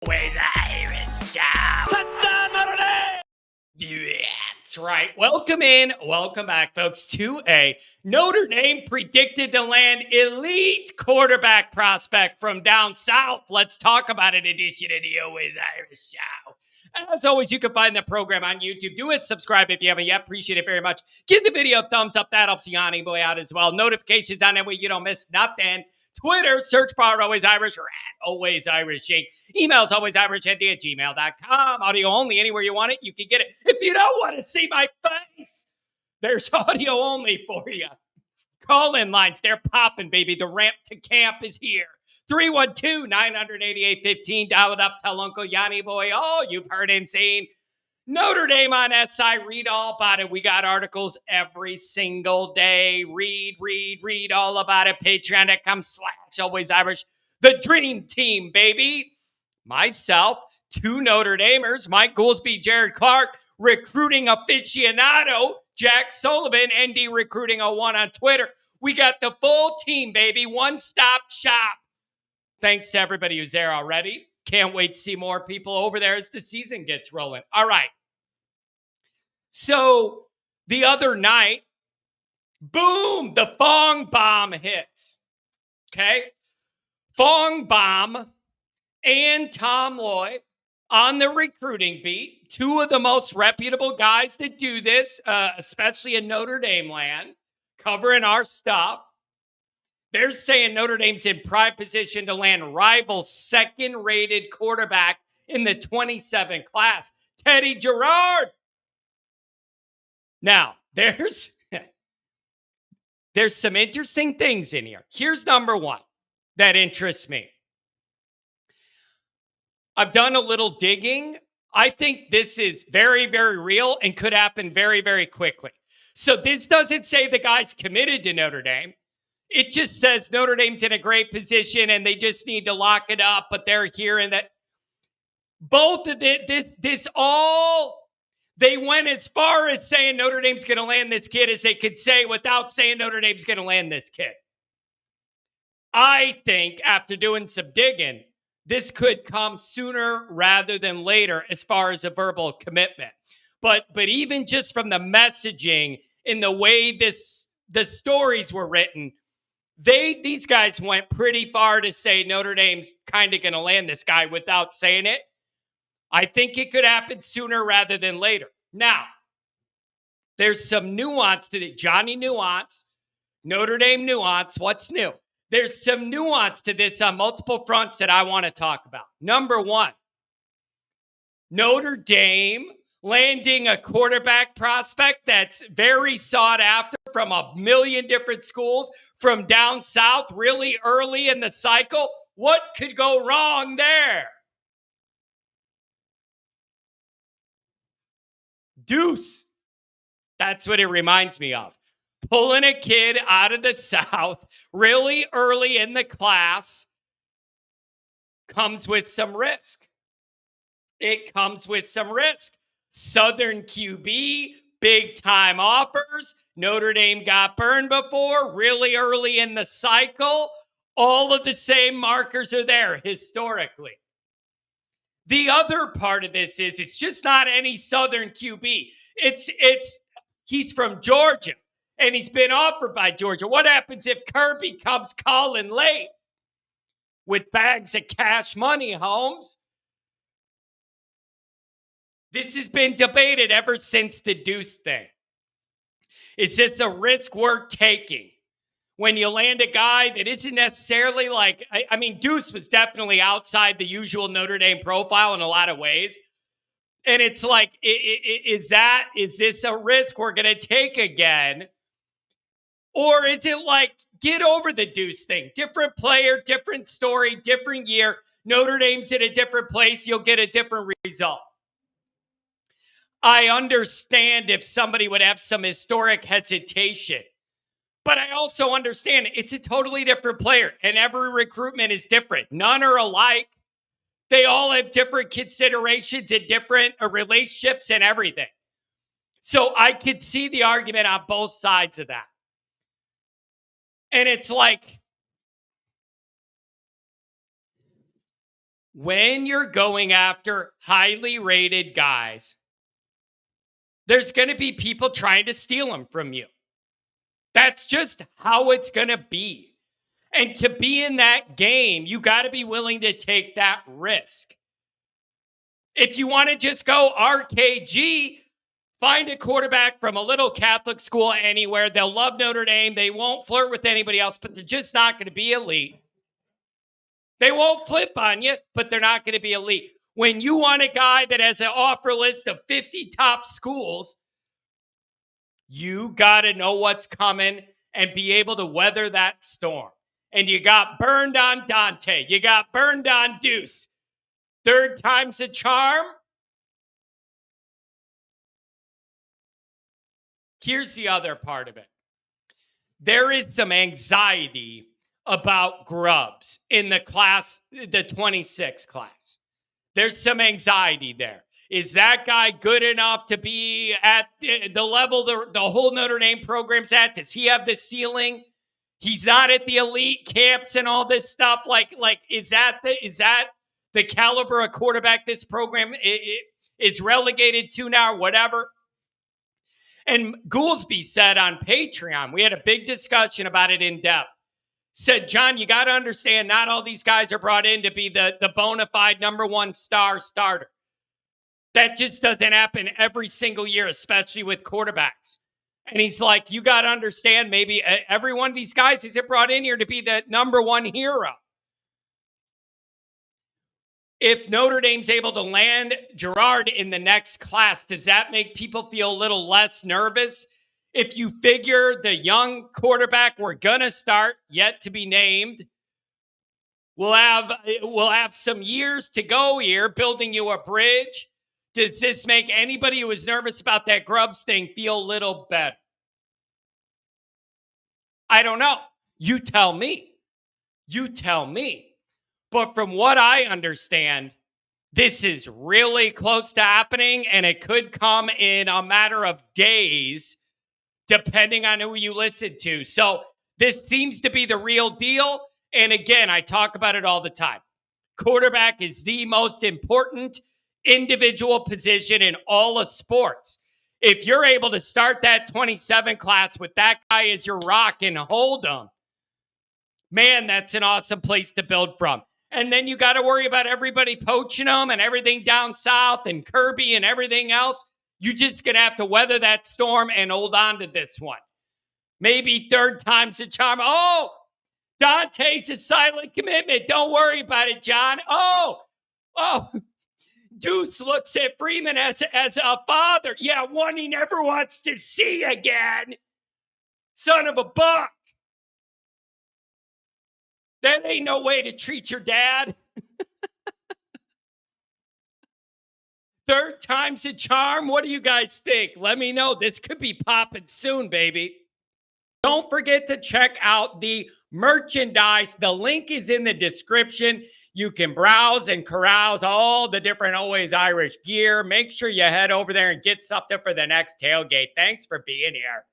Always Irish Show. That's right. Welcome in. Welcome back, folks, to a Notre Dame predicted to land elite quarterback prospect from down south. Let's talk about it edition of the Always Irish Show. As always, you can find the program on YouTube. Do it. Subscribe if you haven't yet. Appreciate it very much. Give the video a thumbs up. That helps Yanni boy out as well. Notifications on that way you don't miss nothing. Twitter, search bar Always Irish or at Always Irish Inc. Emails alwaysirishhead@gmail.com. Audio only. Anywhere you want it, you can get it. If you don't want to see my face, there's audio only for you. Call-in lines, they're popping, baby. The ramp to camp is here. 312-988-15. Dial it up. Tell Uncle Yanni boy all you've heard and seen. Notre Dame on SI. Read all about it. We got articles every single day. Read all about it. Patreon.com/Always Irish. The dream team, baby. Myself, two Notre Damers, Mike Goolsby, Jared Clark, recruiting aficionado, Jack Sullivan, ND Recruiting 01 on Twitter. We got the full team, baby. One-stop shop. Thanks to everybody who's there already. Can't wait to see more people over there as the season gets rolling. All right. So the other night, boom, the Fong bomb hits. Okay? Fong bomb and Tom Loy on the recruiting beat, two of the most reputable guys that do this, especially in Notre Dame land, covering our stuff. They're saying Notre Dame's in prime position to land rival second-rated quarterback in the 27 class, Teddy Gerard. Now, there's some interesting things in here. Here's number one that interests me. I've done a little digging. I think this is very, very real and could happen very, very quickly. So this doesn't say the guy's committed to Notre Dame. It just says Notre Dame's in a great position and they just need to lock it up, but they're here and that. Both of this all, they went as far as saying Notre Dame's going to land this kid as they could say without saying Notre Dame's going to land this kid. I think after doing some digging, this could come sooner rather than later as far as a verbal commitment. But even just from the messaging in the way the stories were written, these guys went pretty far to say Notre Dame's kind of going to land this guy without saying it. I think it could happen sooner rather than later. Now, there's some nuance to it. Johnny Nuance, Notre Dame nuance. What's new? There's some nuance to this on multiple fronts that I want to talk about. Number one, Notre Dame landing a quarterback prospect that's very sought after from a million different schools from down south really early in the cycle. What could go wrong there? Deuce. That's what it reminds me of. Pulling a kid out of the South really early in the class comes with some risk. It comes with some risk. Southern QB, big time offers. Notre Dame got burned before, really early in the cycle. All of the same markers are there historically. The other part of this is it's just not any Southern QB. He's from Georgia. And he's been offered by Georgia. What happens if Kirby comes calling late with bags of cash money, Holmes? This has been debated ever since the Deuce thing. Is this a risk worth taking when you land a guy that isn't necessarily like, I mean, Deuce was definitely outside the usual Notre Dame profile in a lot of ways. And it's like, is this a risk we're going to take again? Or is it like, get over the Deuce thing? Different player, different story, different year. Notre Dame's in a different place. You'll get a different result. I understand if somebody would have some historic hesitation. But I also understand it's a totally different player. And every recruitment is different. None are alike. They all have different considerations and different relationships and everything. So I could see the argument on both sides of that. And it's like, when you're going after highly rated guys, there's going to be people trying to steal them from you. That's just how it's going to be. And to be in that game, you got to be willing to take that risk. If you want to just go RKG, find a quarterback from a little Catholic school anywhere. They'll love Notre Dame. They won't flirt with anybody else, but they're just not going to be elite. They won't flip on you, but they're not going to be elite. When you want a guy that has an offer list of 50 top schools, you got to know what's coming and be able to weather that storm. And you got burned on Dante. You got burned on Deuce. Third time's a charm. Here's the other part of it. There is some anxiety about grubs in the class, the 26 class. There's some anxiety there. Is that guy good enough to be at the level the whole Notre Dame program's at? Does he have the ceiling? He's not at the elite camps and all this stuff. Like is that the caliber of quarterback this program is relegated to now or whatever? And Goolsby said on Patreon, we had a big discussion about it in depth, said, John, you got to understand, not all these guys are brought in to be the bona fide number one starter. That just doesn't happen every single year, especially with quarterbacks. And he's like, you got to understand, maybe every one of these guys isn't brought in here to be the number one hero. If Notre Dame's able to land Gerard in the next class, does that make people feel a little less nervous? If you figure the young quarterback we're going to start, yet to be named, we'll have some years to go here building you a bridge. Does this make anybody who was nervous about that Grubs thing feel a little better? I don't know. You tell me. You tell me. But from what I understand, this is really close to happening, and it could come in a matter of days, depending on who you listen to. So this seems to be the real deal. And again, I talk about it all the time. Quarterback is the most important individual position in all of sports. If you're able to start that 27 class with that guy as your rock and hold him, man, that's an awesome place to build from. And then you got to worry about everybody poaching them and everything down south and Kirby and everything else. You're just going to have to weather that storm and hold on to this one. Maybe third time's a charm. Oh, Dante's a silent commitment. Don't worry about it, John. Oh, Deuce looks at Freeman as a father. Yeah, one he never wants to see again. Son of a buck. That ain't no way to treat your dad. Third time's a charm. What do you guys think? Let me know. This could be popping soon, baby. Don't forget to check out the merchandise. The link is in the description. You can browse and carouse all the different Always Irish gear. Make sure you head over there and get something for the next tailgate. Thanks for being here.